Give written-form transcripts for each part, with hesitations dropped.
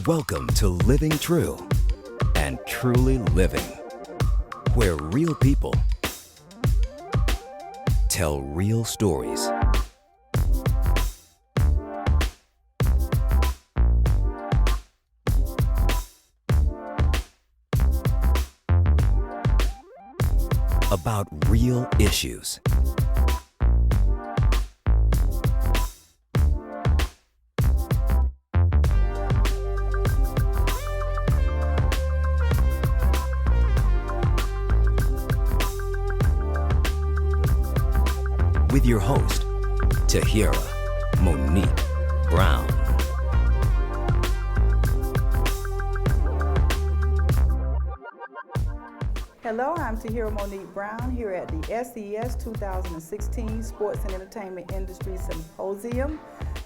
Welcome to Living True and Truly Living, where real people tell real stories. About real issues. With your host, Tahiera, Monique Brown. Hello, I'm Tahiera Monique Brown here at the SES 2016 Sports and Entertainment Industry Symposium.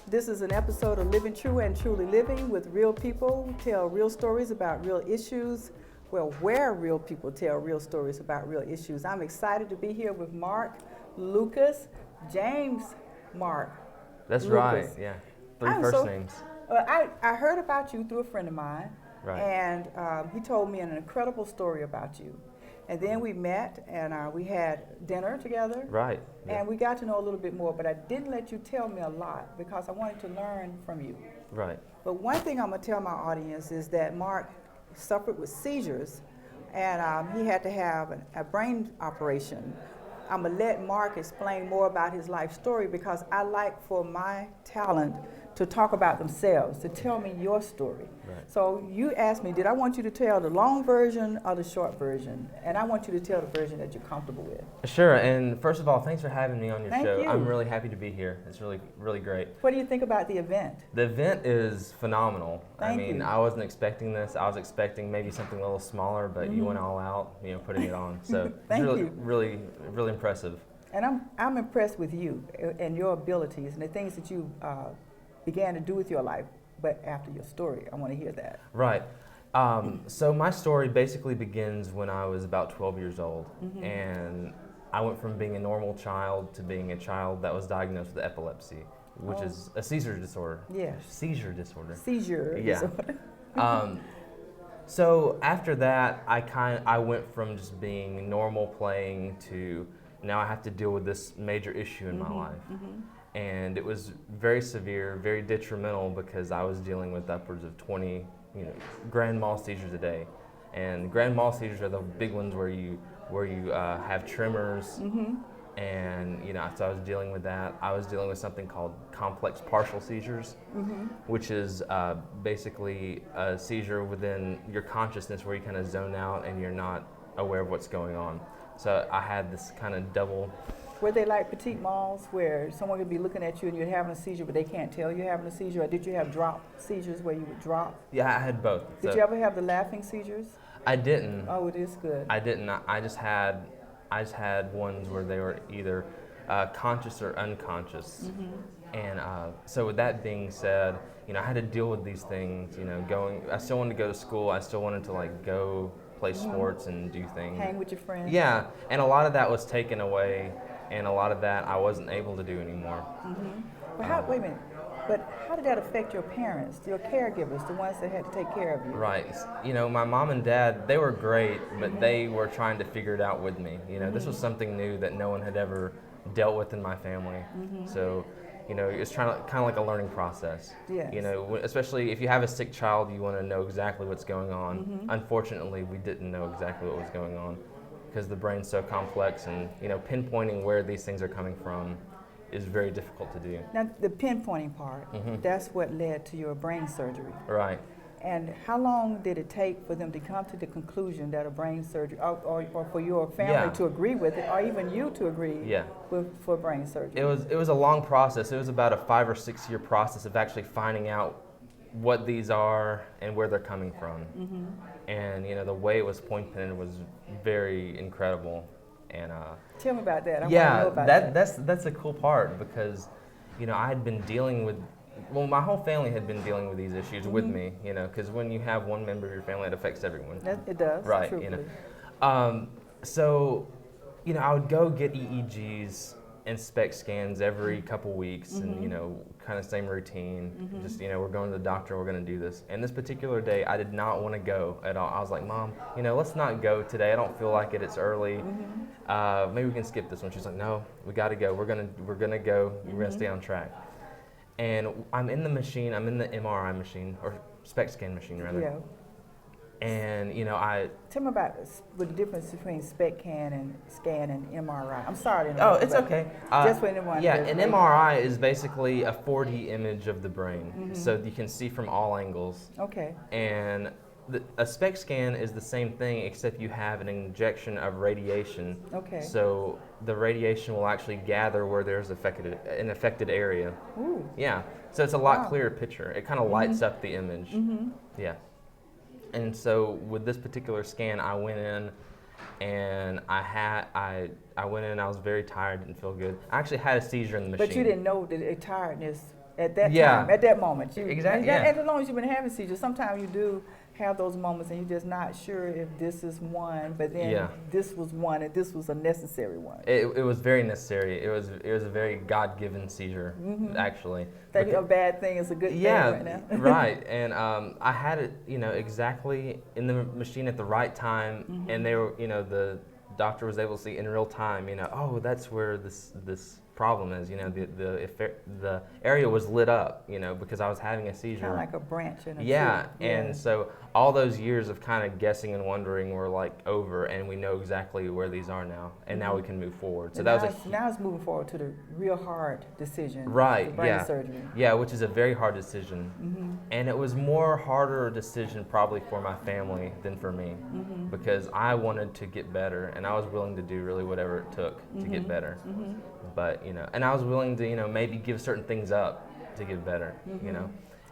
This is an episode of Living True and Truly Living with real people who tell real stories about real issues. Well, where real people tell real stories about real issues. I'm excited to be here with Mark, Lucas, James, Mark. That's Lucas. Right, yeah. Three first names. I heard about you through a friend of mine, Right. and he told me an incredible story about you. And then we met, and we had dinner together. Right. Yeah. And we got to know a little bit more, but I didn't let you tell me a lot because I wanted to learn from you. Right. But one thing I'm going to tell my audience is that Mark suffered with seizures, and he had to have a brain operation. I'm going to let Mark explain more about his life story because I like for my talent to talk about themselves, to tell me your story. Right. So you asked me, did I want you to tell the long version or the short version? And I want you to tell the version that you're comfortable with. Sure, and first of all, thanks for having me on your Thank show. you. I'm really happy to be here. It's really, really great. What do you think about the event? The event is phenomenal. Thank you. I wasn't expecting this. I was expecting maybe something a little smaller, but you went all out, putting it on. So Thank it's really, you. really, really impressive. And I'm impressed with you and your abilities and the things that you began to do with your life, but after your story, I want to hear that. Right. So my story basically begins when I was about 12 years old, and I went from being a normal child to being a child that was diagnosed with epilepsy, which is a seizure disorder. Yes. Seizure disorder. Seizure. Yeah. So after that, I went from just being normal playing to now I have to deal with this major issue in my life. And it was very severe, very detrimental because I was dealing with upwards of 20, grand mal seizures a day. And grand mal seizures are the big ones where you have tremors. And so I was dealing with that. I was dealing with something called complex partial seizures, which is basically a seizure within your consciousness where you kind of zone out and you're not aware of what's going on. So I had this kind of double. Were they like petite malls where someone could be looking at you and you're having a seizure, but they can't tell you're having a seizure? Or did you have drop seizures where you would drop? Yeah, I had both. Did you ever have the laughing seizures? I didn't. Oh, it is good. I didn't. I just had ones where they were either conscious or unconscious. And so with that being said, I had to deal with these things. I still wanted to go to school. I still wanted to go play sports and do things. Hang with your friends. Yeah, and a lot of that was taken away, and a lot of that I wasn't able to do anymore. Well, wait a minute. But how did that affect your parents, your caregivers, the ones that had to take care of you? Right. My mom and dad, they were great, but they were trying to figure it out with me. This was something new that no one had ever dealt with in my family. So, it's kind of like a learning process. Yes. Especially if you have a sick child, you want to know exactly what's going on. Unfortunately, we didn't know exactly what was going on because the brain's so complex, and pinpointing where these things are coming from is very difficult to do. Now, the pinpointing part, that's what led to your brain surgery. Right. And how long did it take for them to come to the conclusion that a brain surgery, or for your family to agree with it, or even you to agree for brain surgery? It was a long process. It was about a 5 or 6 year process of actually finding out what these are and where they're coming from. And the way it was pinpointed was very incredible. And tell me about that. I want to know about that. That's a cool part because I had been dealing with. Well, my whole family had been dealing with these issues with me, because when you have one member of your family, it affects everyone. It does, right? Truthfully. So, I would go get EEGs and spec scans every couple weeks, and kind of same routine. Just we're going to the doctor, we're going to do this. And this particular day, I did not want to go at all. I was like, Mom, let's not go today. I don't feel like it. It's early. Maybe we can skip this one. She's like, No, we got to go. We're gonna go. We're gonna stay on track. And I'm in the machine. I'm in the MRI machine, or spec scan machine rather. Yeah. And Tell me about the difference between spec scan and MRI. I'm sorry to Oh, interrupt, it's but okay. Just for anyone. Yeah, an MRI is basically a 4D image of the brain, so you can see from all angles. Okay. And a spec scan is the same thing, except you have an injection of radiation. Okay. So the radiation will actually gather where there's an affected area. Ooh. Yeah. So it's a lot clearer picture. It kind of lights up the image. Yeah. And so with this particular scan, I went in and I went in. I was very tired, didn't feel good. I actually had a seizure in the machine. But you didn't know the tiredness at that Yeah. time, at that moment. Exactly. And as long as you've been having seizures, sometimes you do have those moments and you're just not sure if this is one, but then this was one and this was a necessary one. It was very necessary. It was a very God-given seizure, actually. That a bad thing is a good thing right now. Right. And I had it, exactly in the machine at the right time, and they were, the doctor was able to see in real time, oh, that's where this problem is. The area was lit up, because I was having a seizure. Kind of like a branch in a tree. Yeah. And so all those years of kind of guessing and wondering were like over, and we know exactly where these are now, and now we can move forward. So now it's moving forward to the real hard decision. Right. The brain surgery. Yeah, which is a very hard decision, and it was more harder decision probably for my family than for me, because I wanted to get better, and I was willing to do really whatever it took to get better. But and I was willing to maybe give certain things up to get better.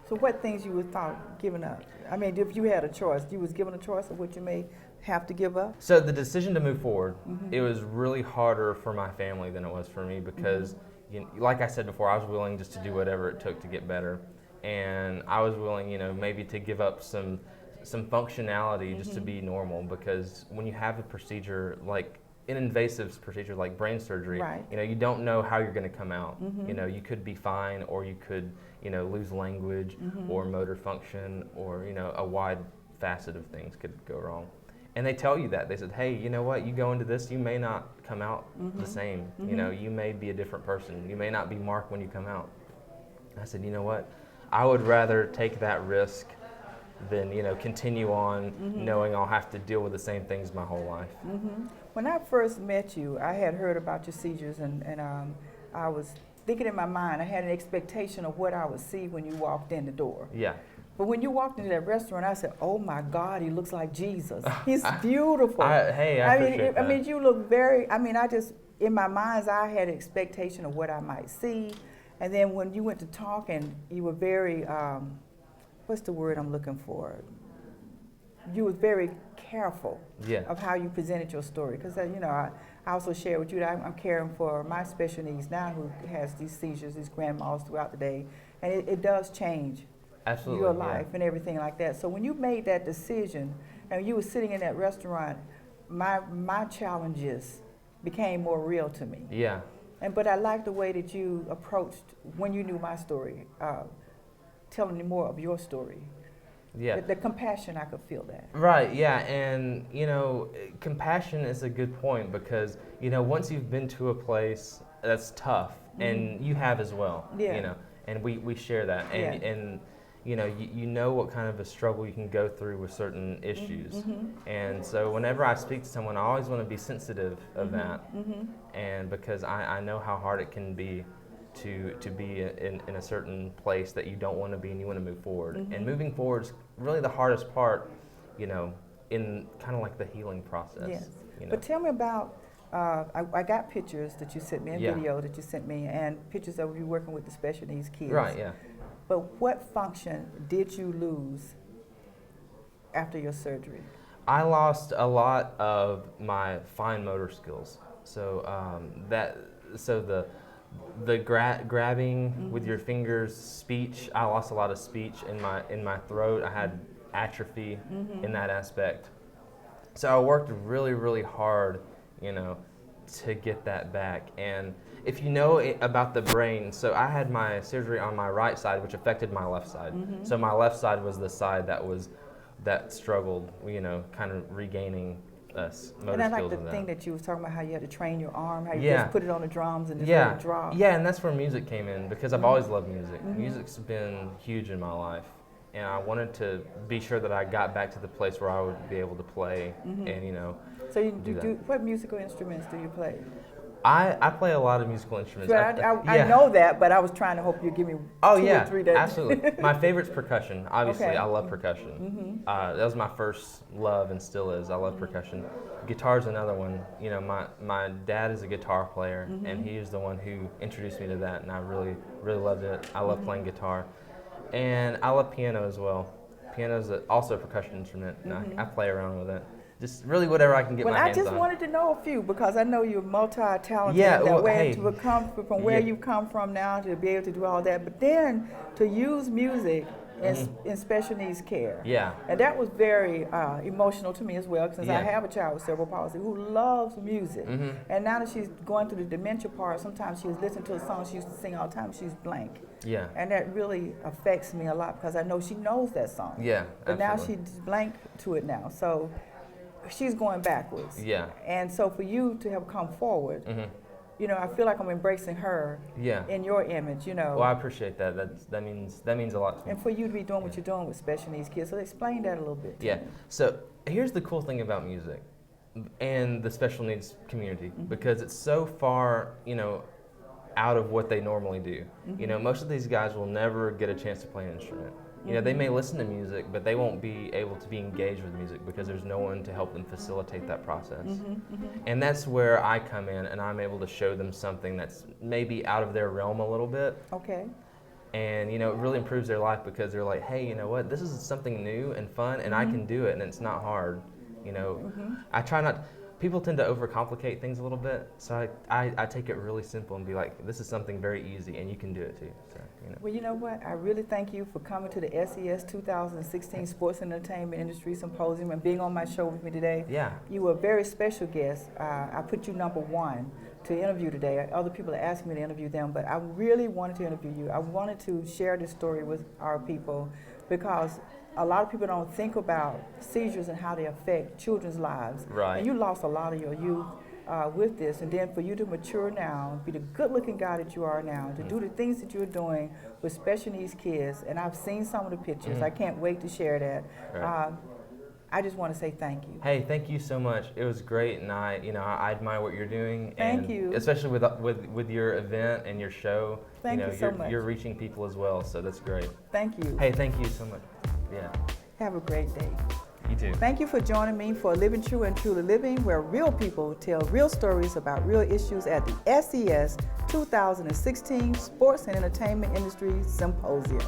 So what things you would thought giving up? I mean, if you had a choice, you was given a choice of what you may have to give up? So the decision to move forward, it was really harder for my family than it was for me, because like I said before, I was willing just to do whatever it took to get better, and I was willing maybe to give up some functionality just to be normal, because when you have a procedure like an invasive procedure like brain surgery, right. You don't know how you're going to come out. You could be fine, or you could lose language or motor function, or a wide facet of things could go wrong. And they tell you that. They said, hey, you know what, you go into this, you may not come out the same. You may be a different person. You may not be Mark when you come out. I said, you know what, I would rather take that risk than continue on knowing I'll have to deal with the same things my whole life. When I first met you, I had heard about your seizures, and I was thinking in my mind, I had an expectation of what I would see when you walked in the door. Yeah. But when you walked into that restaurant, I said, oh my God, he looks like Jesus. He's beautiful. I appreciate that. I mean, you look very, in my mind's eye, I had an expectation of what I might see. And then when you went to talk, and you were very, what's the word I'm looking for? You was very careful of how you presented your story. Because, I also shared with you that I'm caring for my special needs now, who has these seizures, these grand mal throughout the day. And it does change your life and everything like that. So when you made that decision and you were sitting in that restaurant, my challenges became more real to me. Yeah. But I like the way that you approached when you knew my story, telling me more of your story. Yeah. The compassion, I could feel that. Right, yeah, and compassion is a good point, because once you've been to a place that's tough, and you have as well, and we share that, and you know what kind of a struggle you can go through with certain issues, and so whenever I speak to someone, I always want to be sensitive of that, and because I know how hard it can be to be in a certain place that you don't want to be, and you want to move forward. And moving forward is really the hardest part, in kind of like the healing process. Yes. But tell me about, I got pictures that you sent me, and video that you sent me, and pictures of you working with the special needs kids. Right, yeah. But what function did you lose after your surgery? I lost a lot of my fine motor skills. So the grabbing with your fingers, speech, I lost a lot of speech in my throat. I had atrophy in that aspect. So I worked really, really hard, to get that back. And if you know about the brain, so I had my surgery on my right side, which affected my left side. So my left side was the side that struggled, kind of regaining motor And I like skills the and thing that you was talking about, how you had to train your arm, how you Yeah. just put it on the drums and just let it drop. Yeah, and that's where music came in, because I've always loved music. Music's been huge in my life, and I wanted to be sure that I got back to the place where I would be able to play and So you do that. what musical instruments do you play? I play a lot of musical instruments. So I know that, but I was trying to hope you'd give me Oh two yeah, or three days. absolutely. My favorite's percussion. Obviously, Okay. I love percussion. That was my first love, and still is. I love percussion. Guitar's another one. My dad is a guitar player, and he is the one who introduced me to that, and I really, really loved it. I love playing guitar, and I love piano as well. Piano is also a percussion instrument, and I play around with it. Just really whatever I can get Well, my I hands on. just wanted to know a few, because I know you're multi-talented. Yeah, that well, way hey. to come from where Yeah. you've come from now to be able to do all that, but then to use music in special needs care. Yeah. And that was very emotional to me as well, since I Yeah. have a child with cerebral palsy who loves music. And now that she's going through the dementia part, sometimes she's listening to a song she used to sing all the time, she's blank. Yeah. And that really affects me a lot, because I know she knows that song. Yeah, But absolutely. now she's blank to it now. So she's going backwards. Yeah. And so for you to have come forward, I feel like I'm embracing her Yeah. in your image, Well, I appreciate that. That means a lot to me. And for you to be doing what you're doing with special needs kids. So explain that a little bit. Yeah. So here's the cool thing about music and the special needs community, because it's so far, out of what they normally do. Most of these guys will never get a chance to play an instrument. They may listen to music, but they won't be able to be engaged with music because there's no one to help them facilitate that process. And that's where I come in, and I'm able to show them something that's maybe out of their realm a little bit. Okay. And it really improves their life, because they're like, hey, you know what, this is something new and fun, and I can do it, and it's not hard. I try not. People tend to overcomplicate things a little bit, so I take it really simple and be like, this is something very easy, and you can do it too. So, Well, you know what? I really thank you for coming to the SES 2016 Sports and Entertainment Industry Symposium and being on my show with me today. Yeah. You were a very special guest. I put you number one to interview today. Other people are asking me to interview them, but I really wanted to interview you. I wanted to share this story with our people, because a lot of people don't think about seizures and how they affect children's lives. Right. And you lost a lot of your youth with this, and then for you to mature now, be the good-looking guy that you are now, to do the things that you're doing with special needs kids, and I've seen some of the pictures. I can't wait to share that. Right. I just want to say thank you. Hey, thank you so much. It was great, and I admire what you're doing. Thank and you. Especially with your event and your show. Thank you so much. You're reaching people as well, so that's great. Thank you. Hey, thank you so much. Yeah. Have a great day. You too. Thank you for joining me for Living True and Truly Living, where real people tell real stories about real issues at the SES 2016 Sports and Entertainment Industry Symposium.